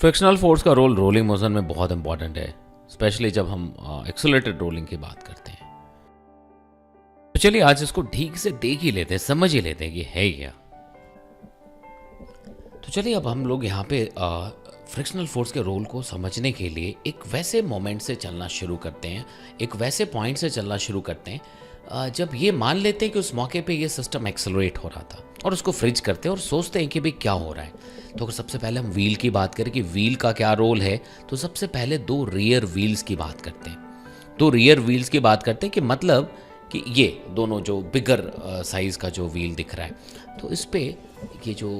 Frictional force का role rolling motion में बहुत इंपॉर्टेंट है, स्पेशली जब हम एक्सेलरेटेड रोलिंग की बात करते हैं। तो चलिए आज इसको ठीक से देख ही लेते हैं, समझ ही लेते हैं कि है क्या। तो चलिए अब हम लोग यहाँ पे फ्रिक्शनल फोर्स के रोल को समझने के लिए एक वैसे मोमेंट से चलना शुरू करते हैं, एक वैसे पॉइंट से चलना शुरू करते हैं जब ये मान लेते हैं कि उस मौके पे ये सिस्टम एक्सेलरेट हो रहा था, और उसको फ्रिज करते हैं और सोचते हैं कि भाई क्या हो रहा है। तो अगर सबसे पहले हम व्हील की बात करें कि व्हील का क्या रोल है, तो सबसे पहले दो रियर व्हील्स की बात करते हैं। दो रियर व्हील्स की बात करते हैं कि मतलब कि ये दोनों जो बिगर साइज का जो व्हील दिख रहा है, तो इस पे ये जो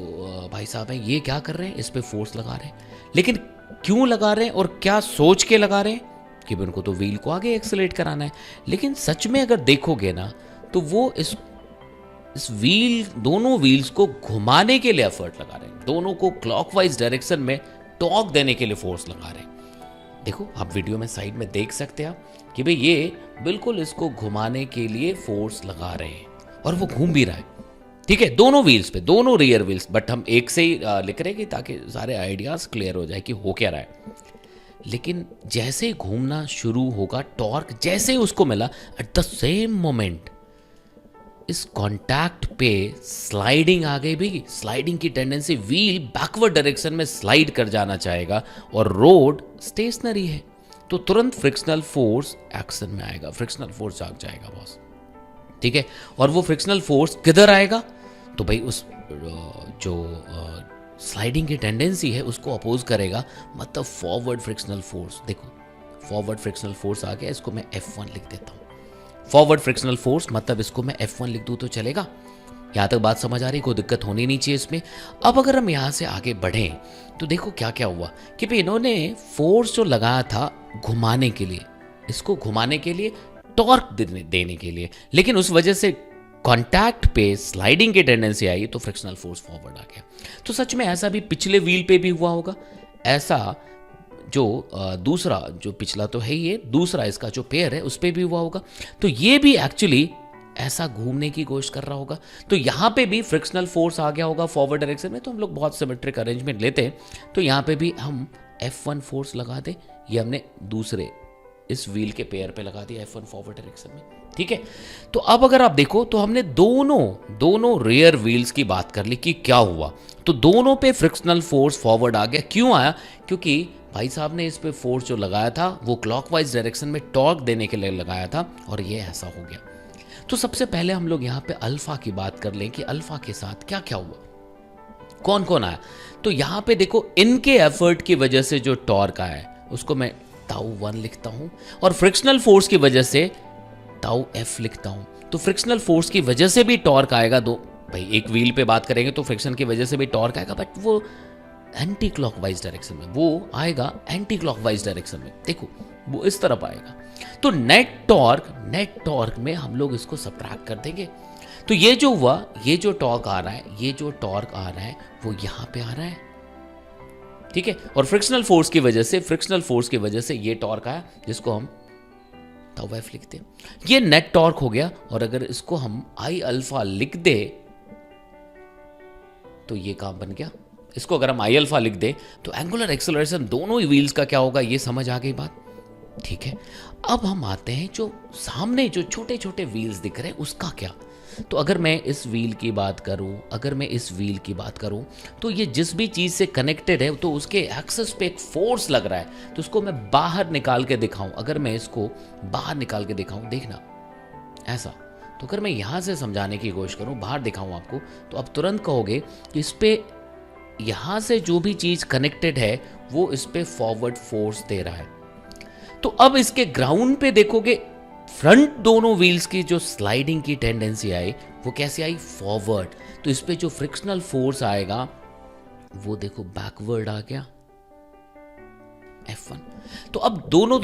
भाई साहब हैं ये क्या कर रहे हैं, इस पे फोर्स लगा रहे हैं। लेकिन क्यों लगा रहे हैं और क्या सोच के लगा रहे हैं कि उनको तो व्हील को आगे एक्सेलरेट कराना है। लेकिन सच में अगर देखोगे ना, तो वो इस व्हील दोनों व्हील्स को घुमाने के लिए एफर्ट लगा रहे हैं, दोनों को क्लॉकवाइज डायरेक्शन में टॉर्क देने के लिए फोर्स लगा रहे हैं। देखो आप वीडियो में साइड में देख सकते हैं कि भाई ये बिल्कुल इसको घुमाने के लिए फोर्स लगा रहे हैं और वो घूम भी रहा है। ठीक है, दोनों व्हील्स पे, दोनों रियर व्हील्स, बट हम एक से ही लिख रहे हैं कि ताकि सारे आइडियाज क्लियर हो जाए कि हो क्या रहा है। लेकिन जैसे ही घूमना शुरू होगा, टॉर्क जैसे ही उसको मिला, एट द सेम मोमेंट इस कांटेक्ट पे स्लाइडिंग आ गई। भी स्लाइडिंग की टेंडेंसी, व्हील बैकवर्ड डायरेक्शन में स्लाइड कर जाना चाहेगा और रोड स्टेशनरी है, तो तुरंत फ्रिक्शनल फोर्स एक्शन में आएगा, फ्रिक्शनल फोर्स जाग जाएगा बॉस। ठीक है, और वो फ्रिक्शनल फोर्स किधर आएगा, तो भाई उस जो स्लाइडिंग की टेंडेंसी है उसको अपोज करेगा, मतलब फॉरवर्ड फ्रिक्शनल फोर्स। देखो फॉरवर्ड फ्रिक्शनल फोर्स आ गया, इसको मैं F1 लिख देता हूँ। फॉरवर्ड फ्रिक्शनल फोर्स मतलब इसको मैं F1 लिख दूँ तो चलेगा। यहाँ तक बात समझ आ रही, कोई दिक्कत होनी नहीं चाहिए इसमें। अब अगर हम यहाँ से आगे बढ़ें तो देखो क्या क्या हुआ कि भाई इन्होंने फोर्स जो लगाया था घुमाने के लिए, इसको घुमाने के लिए, टॉर्क देने के लिए, लेकिन उस वजह से कांटेक्ट पे स्लाइडिंग की टेंडेंसी आई तो फ्रिक्शनल फोर्स फॉरवर्ड आ गया। तो सच में ऐसा भी पिछले व्हील पे भी हुआ होगा, ऐसा जो दूसरा जो पिछला तो है ये, दूसरा इसका जो पेयर है उस पे भी हुआ होगा। तो ये भी एक्चुअली ऐसा घूमने की कोशिश कर रहा होगा, तो यहाँ पे भी फ्रिक्शनल फोर्स आ गया होगा फॉरवर्ड डायरेक्शन में। तो हम लोग बहुत सिमेट्रिक अरेंजमेंट लेते हैं, तो यहाँ पे भी हम F1 फोर्स लगा दे, ये हमने दूसरे इस व्हील के पेयर पे लगा दिया F1 फॉरवर्ड डायरेक्शन में। ठीक है, तो अब अगर आप देखो तो हमने दोनों रियर व्हील्स की बात कर ली कि क्या हुआ, तो दोनों पे फ्रिक्शनल फोर्स फॉरवर्ड आ गया। क्यों आया, क्योंकि भाई साहब ने इस पे फोर्स जो लगाया था वो क्लॉकवाइज डायरेक्शन में टॉर्क देने के लिए लगाया था, और ये ऐसा हो गया। तो सबसे पहले हम लोग यहाँ पे अल्फा की बात कर लें कि अल्फा के साथ क्या क्या हुआ, कौन कौन आया। तो यहाँ पे देखो इनके एफर्ट की वजह से जो टॉर्क आया है उसको मैं ताऊ 1 लिखता हूं, और फ्रिक्शनल फोर्स की वजह से ताऊ F लिखता हूं। तो फ्रिक्शनल फोर्स की वजह से भी टॉर्क आएगा, दो भाई एक व्हील पे बात करेंगे तो फ्रिक्शन की वजह से भी टॉर्क आएगा, बट वो एंटी क्लॉकवाइज डायरेक्शन में, वो आएगा एंटी क्लॉकवाइज डायरेक्शन में। देखो वो इस तरफ आएगा, तो नेट टॉर्क में हम लोग इसको सब्ट्रैक्ट कर देंगे। तो ये जो हुआ, ये जो टॉर्क आ रहा है, ये जो टॉर्क आ रहा है वो यहां पे आ रहा है। ठीक है, और फ्रिक्शनल फोर्स की वजह से ये टॉर्क आया, जिसको हम ताऊ F लिखते हैं। ये नेट टॉर्क हो गया, और अगर इसको हम I अल्फा लिख दे तो ये काम बन गया। इसको अगर हम I अल्फा लिख दे तो एंगुलर एक्सेलरेशन दोनों ही व्हील्स का क्या होगा, ये समझ आ गई बात। ठीक है, अब हम आते हैं जो सामने जो छोटे छोटे व्हील्स दिख रहे हैं उसका क्या। तो अगर मैं इस व्हील की बात करूं, तो ये जिस भी चीज से कनेक्टेड है तो उसके एक्सेस पे एक फोर्स लग रहा है, तो उसको मैं बाहर निकाल के दिखाऊं। अगर मैं इसको बाहर निकाल के दिखाऊं, देखना ऐसा, तो अगर मैं यहां से समझाने की कोशिश करूं, बाहर दिखाऊं आपको, तो आप तुरंत कहोगे कि इस पे यहां से जो भी चीज कनेक्टेड है वो इस पे फॉरवर्ड फोर्स दे रहा है। तो अब इसके ग्राउंड पे देखोगे, फ्रंट दोनों व्हील्स की जो स्लाइडिंग की टेंडेंसी आई वो कैसे आई, फॉरवर्ड। तो इस पे जो फ्रिक्शनल फोर्स आएगा वो देखो बैकवर्ड आ गया, F1। तो अब दोनों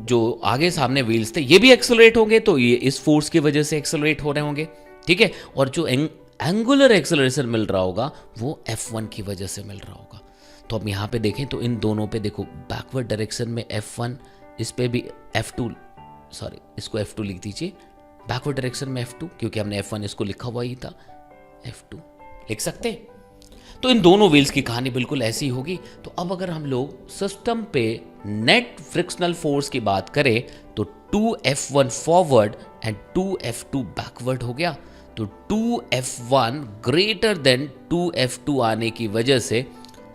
जो आगे सामने व्हील्स थे ये भी एक्सेलरेट होंगे, तो ये इस फोर्स की वजह से एक्सेलरेट हो रहे होंगे। ठीक है, और जो एंगुलर एक्सेलरेशन मिल रहा होगा वो F1 की वजह से मिल रहा होगा। तो अब यहां पे देखें तो इन दोनों पे देखो, बैकवर्ड डायरेक्शन में F1, इस पे भी F2, सॉरी इसको F2 लिख दीजिए, बैकवर्ड डायरेक्शन में F2, क्योंकि हमने F1 इसको लिखा हुआ ही था, F2 लिख सकते हैं। तो इन दोनों व्हील्स की कहानी बिल्कुल ऐसी होगी। तो अब अगर हम लोग सिस्टम पे नेट फ्रिक्शनल फोर्स की बात करें तो 2F1 forward and 2F2 backward हो गया। तो 2F1 ग्रेटर देन 2F2 आने की वजह से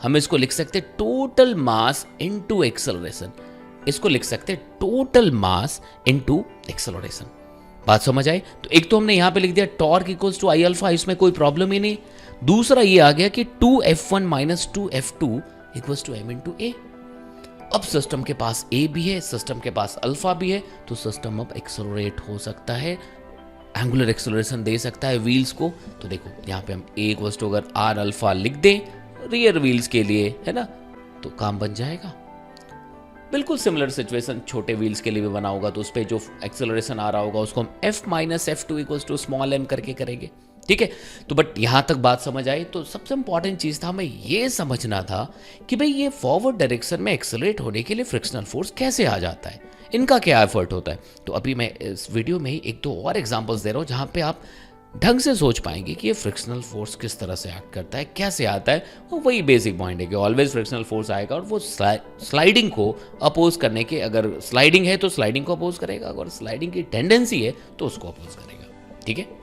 हम इसको लिख सकते टोटल मास इनटू एक्सेलरेशन। इसको लिख सकते टोटल मास इनटू एक्सेलरेशन। बात समझ आई? तो एक तो हमने यहां पे लिख दिया torque equals to I alpha, इसमें कोई प्रॉब्लम ही नहीं। दूसरा ये आ गया कि 2F1 minus 2F2 equals to m into a. अब सिस्टम के पास ए भी है, सिस्टम के पास अल्फा भी है, तो सिस्टम अब एक्सेलरेट हो सकता है, एंगुलर एक्सेलरेशन दे सकता है व्हील्स को। तो देखो यहाँ पे हम ए इक्वल्स टू अगर आर अल्फा लिख दें रियर व्हील्स के लिए, है ना, तो काम बन जाएगा। बिल्कुल सिमिलर सिचुएशन छोटे व्हील्स के लिए भी बना होगा, तो उस पर जो एक्सेलरेशन आ रहा होगा उसको हम F minus F2 equals to small m करके करेंगे, ठीक है। तो बट यहां तक बात समझ आई। तो सबसे इंपॉर्टेंट चीज था हमें ये समझना था कि भाई ये फॉरवर्ड डायरेक्शन में एक्सेलरेट होने के लिए फ्रिक्शनल फोर्स कैसे आ जाता है, इनका क्या एफर्ट होता है। तो अभी मैं इस वीडियो में ही एक दो और एग्जांपल्स दे रहा हूं जहां पे आप ढंग से सोच पाएंगे कि ये फ्रिक्शनल फोर्स किस तरह से एक्ट करता है, कैसे आता है। और वही बेसिक पॉइंट है कि ऑलवेज फ्रिक्शनल फोर्स आएगा और वो स्लाइडिंग को अपोज करने के, अगर स्लाइडिंग है तो स्लाइडिंग को अपोज करेगा, अगर स्लाइडिंग की टेंडेंसी है तो उसको अपोज करेगा, ठीक है।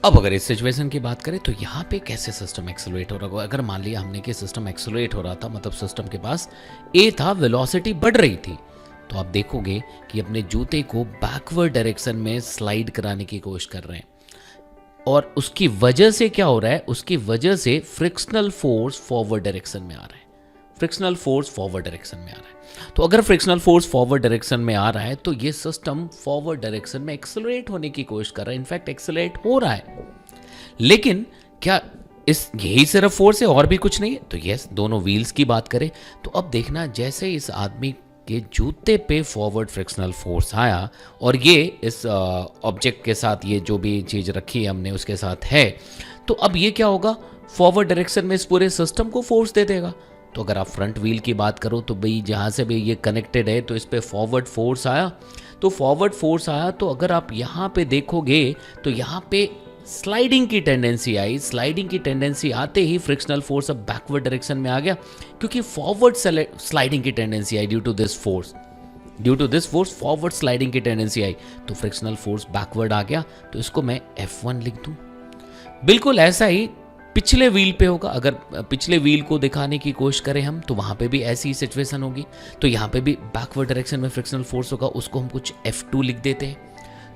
अब अगर इस सिचुएशन की बात करें तो यहाँ पे कैसे सिस्टम एक्सेलरेट हो रहा होगा। अगर मान लिया हमने कि सिस्टम एक्सेलरेट हो रहा था, मतलब सिस्टम के पास ए था, वेलोसिटी बढ़ रही थी, तो आप देखोगे कि अपने जूते को बैकवर्ड डायरेक्शन में स्लाइड कराने की कोशिश कर रहे हैं। और उसकी वजह से क्या हो रहा है, उसकी वजह से फ्रिक्शनल फोर्स फॉरवर्ड डायरेक्शन में आ रहा है। फ्रिक्शनल फोर्स फॉरवर्ड डायरेक्शन में आ रहा है। तो अगर फ्रिक्शनल फोर्स फॉरवर्ड डायरेक्शन में आ रहा है तो ये सिस्टम फॉरवर्ड डायरेक्शन में एक्सेलरेट होने की कोशिश कर रहा है, इनफैक्ट एक्सेलरेट हो रहा है। लेकिन क्या इस यही सिर्फ फोर्स है और भी कुछ नहीं है? तो यस, दोनों व्हील्स की बात करें तो अब देखना, जैसे इस आदमी के जूते पे फॉरवर्ड फ्रिक्शनल फोर्स आया और ये इस ऑब्जेक्ट के साथ, ये जो भी चीज़ रखी है हमने उसके साथ है, तो अब ये क्या होगा, फॉरवर्ड डायरेक्शन में इस पूरे सिस्टम को फोर्स दे देगा। तो अगर आप फ्रंट व्हील की बात करो तो भाई जहाँ से भी ये कनेक्टेड है तो इस पर फॉरवर्ड फोर्स आया, तो फॉरवर्ड फोर्स आया तो अगर आप यहाँ पे देखोगे तो यहाँ पे स्लाइडिंग की टेंडेंसी आई। स्लाइडिंग की टेंडेंसी आते ही फ्रिक्शनल फोर्स अब बैकवर्ड डायरेक्शन में आ गया, क्योंकि फॉरवर्ड स्लाइडिंग की टेंडेंसी आई due to this force. Due to this force forward sliding की टेंडेंसी आई, तो फ्रिक्शनल फोर्स बैकवर्ड आ गया। तो इसको मैं F1 लिख दूं। बिल्कुल ऐसा ही पिछले व्हील पे होगा। अगर पिछले व्हील को दिखाने की कोशिश करें हम तो वहां पे भी ऐसी ही सिचुएशन होगी। तो यहाँ पे भी बैकवर्ड डायरेक्शन में फ्रिक्शनल फोर्स होगा, उसको हम कुछ F2 लिख देते हैं।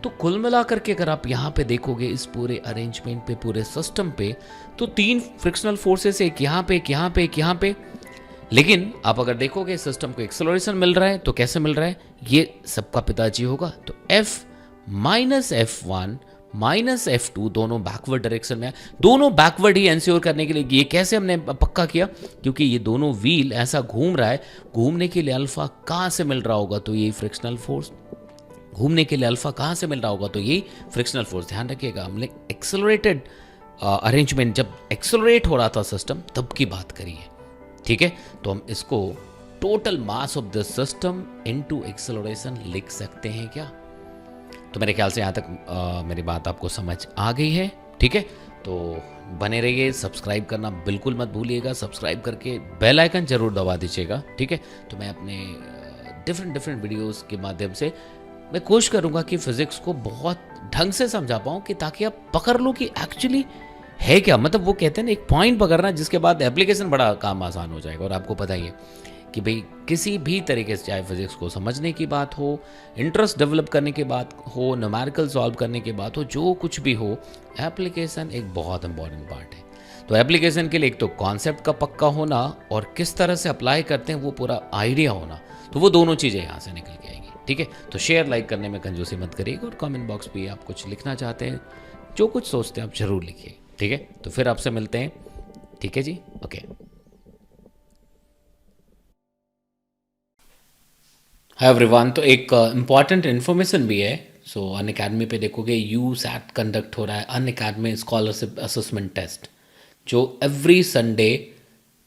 तो कुल मिलाकर के अगर आप यहाँ पे देखोगे इस पूरे अरेंजमेंट पे, पूरे सिस्टम पे, तो तीन फ्रिक्शनल फोर्सेस, एक यहाँ पे, एक यहाँ पे, एक यहाँ पे। लेकिन आप अगर देखोगे सिस्टम को एक्सेलरेशन मिल रहा है तो कैसे मिल रहा है, ये सबका पिताजी होगा। तो F minus F1 minus F2 दोनों बैकवर्ड डायरेक्शन में, दोनों बैकवर्ड ही एंश्योर करने के लिए। ये कैसे हमने पक्का किया, क्योंकि ये दोनों व्हील ऐसा घूम रहा है, घूमने के लिए अल्फा कहाँ से मिल रहा होगा, तो यही फ्रिक्शनल फोर्स। घूमने के लिए अल्फा कहाँ से मिल रहा होगा, तो यही फ्रिक्शनल फोर्स। ध्यान रखिएगा, हमने एक्सेलरेटेड अरेंजमेंट, जब एक्सेलरेट हो रहा था सिस्टम तब की बात करी है, ठीक है। तो हम इसको total mass of the system into acceleration लिख सकते हैं क्या। तो मेरे ख्याल से यहाँ तक मेरी बात आपको समझ आ गई है, ठीक है। तो बने रहिए, सब्सक्राइब करना बिल्कुल मत भूलिएगा, सब्सक्राइब करके बेल आइकन जरूर दबा दीजिएगा, ठीक है। तो मैं अपने डिफरेंट वीडियोस के माध्यम से मैं कोशिश करूँगा कि फिजिक्स को बहुत ढंग से समझा पाऊँ, कि ताकि आप पकड़ लो कि एक्चुअली है क्या। मतलब वो कहते हैं ना, एक पॉइंट पकड़ना जिसके बाद एप्लीकेशन बड़ा काम आसान हो जाएगा। और आपको पता ही है कि भाई किसी भी तरीके से, चाहे फिजिक्स को समझने की बात हो, इंटरेस्ट डेवलप करने की बात हो, न्यूमेरिकल सॉल्व करने की बात हो, जो कुछ भी हो, एप्लीकेशन एक बहुत इंपॉर्टेंट पार्ट है। तो एप्लीकेशन के लिए एक तो कॉन्सेप्ट का पक्का होना और किस तरह से अप्लाई करते हैं वो पूरा आइडिया होना, तो वो दोनों चीज़ें यहाँ से निकल के आएंगी, ठीक है। तो शेयर लाइक करने में कंजूसी मत करिएगा, और कमेंट बॉक्स पे आप कुछ लिखना चाहते हैं, जो कुछ सोचते हैं आप जरूर लिखिए, ठीक है। तो फिर आपसे मिलते हैं, ठीक है जी, ओके। हाय एवरीवन, तो एक इम्पॉर्टेंट इन्फॉर्मेशन भी है। सो अन अकेडमी पे देखोगे यू सैट कंडक्ट हो रहा है, अन अकेडमी स्कॉलरशिप असेसमेंट टेस्ट, जो एवरी संडे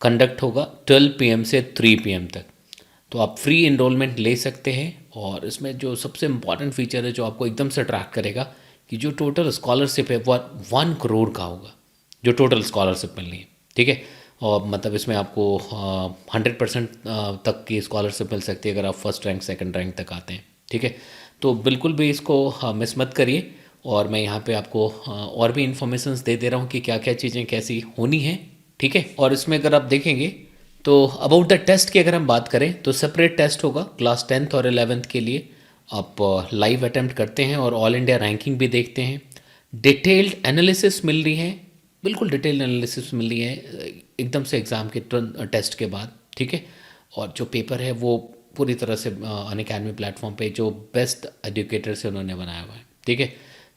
कंडक्ट होगा 12 पीएम से 3 पीएम तक। तो आप फ्री इनरोलमेंट ले सकते हैं। और इसमें जो सबसे इम्पॉर्टेंट फीचर है जो आपको एकदम से अट्रैक्ट करेगा कि जो टोटल स्कॉलरशिप है वो 1 करोड़ का होगा, जो टोटल स्कॉलरशिप मिलनी है। ठीक है। और मतलब इसमें आपको 100% तक की स्कॉलरशिप मिल सकती है अगर आप फर्स्ट रैंक सेकंड रैंक तक आते हैं। ठीक है। तो बिल्कुल भी इसको मिस मत करिए। और मैं यहाँ पे आपको और भी इन्फॉर्मेशंस दे दे रहा हूँ कि क्या क्या चीज़ें कैसी होनी है। ठीक है। और इसमें अगर आप देखेंगे तो अबाउट द टेस्ट की अगर हम बात करें तो सेपरेट टेस्ट होगा क्लास 10th और 11th के लिए। आप लाइव अटेम्प्ट करते हैं और ऑल इंडिया रैंकिंग भी देखते हैं। डिटेल्ड एनालिसिस मिल रही है, बिल्कुल डिटेल्ड एनालिसिस मिल रही है एकदम से एग्ज़ाम के तुरंत टेस्ट के बाद। ठीक है। और जो पेपर है वो पूरी तरह से अनअकैडमी प्लेटफॉर्म पे जो बेस्ट एजुकेटर से उन्होंने बनाया हुआ है। ठीक है।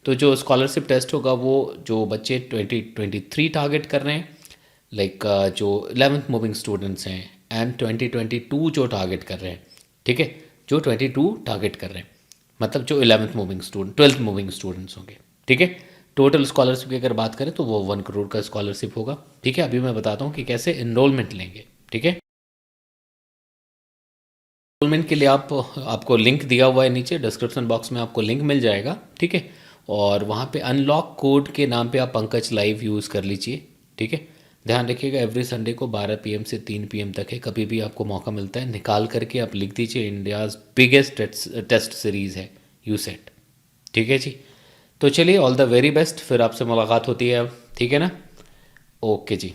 तो जो स्कॉलरशिप टेस्ट होगा वो जो बच्चे 2023 टारगेट कर रहे हैं, लाइक जो 11th मूविंग स्टूडेंट्स हैं, एंड 2022 जो टारगेट कर रहे हैं। ठीक है। जो 22 टारगेट कर रहे हैं मतलब जो 11th moving student 12th moving students होंगे। ठीक है। टोटल स्कॉलरशिप की अगर बात करें तो वो 1 करोड़ का स्कॉलरशिप होगा। ठीक है। अभी मैं बताता हूँ कि कैसे इनरोलमेंट लेंगे। ठीक है। इनरोलमेंट के लिए आपको लिंक दिया हुआ है नीचे डिस्क्रिप्शन बॉक्स में, आपको लिंक मिल जाएगा। ठीक है। और वहाँ पे अनलॉक कोड के नाम पे आप पंकज लाइव यूज़ कर लीजिए। ठीक है। ध्यान रखिएगा एवरी संडे को 12 पीएम से 3 पीएम तक है, कभी भी आपको मौका मिलता है निकाल करके आप लिख दीजिए। इंडियाज़ बिगेस्ट टेस्ट सीरीज़ है यूसेट। ठीक है जी। तो चलिए ऑल द वेरी बेस्ट, फिर आपसे मुलाकात होती है अब। ठीक है ना। ओके जी।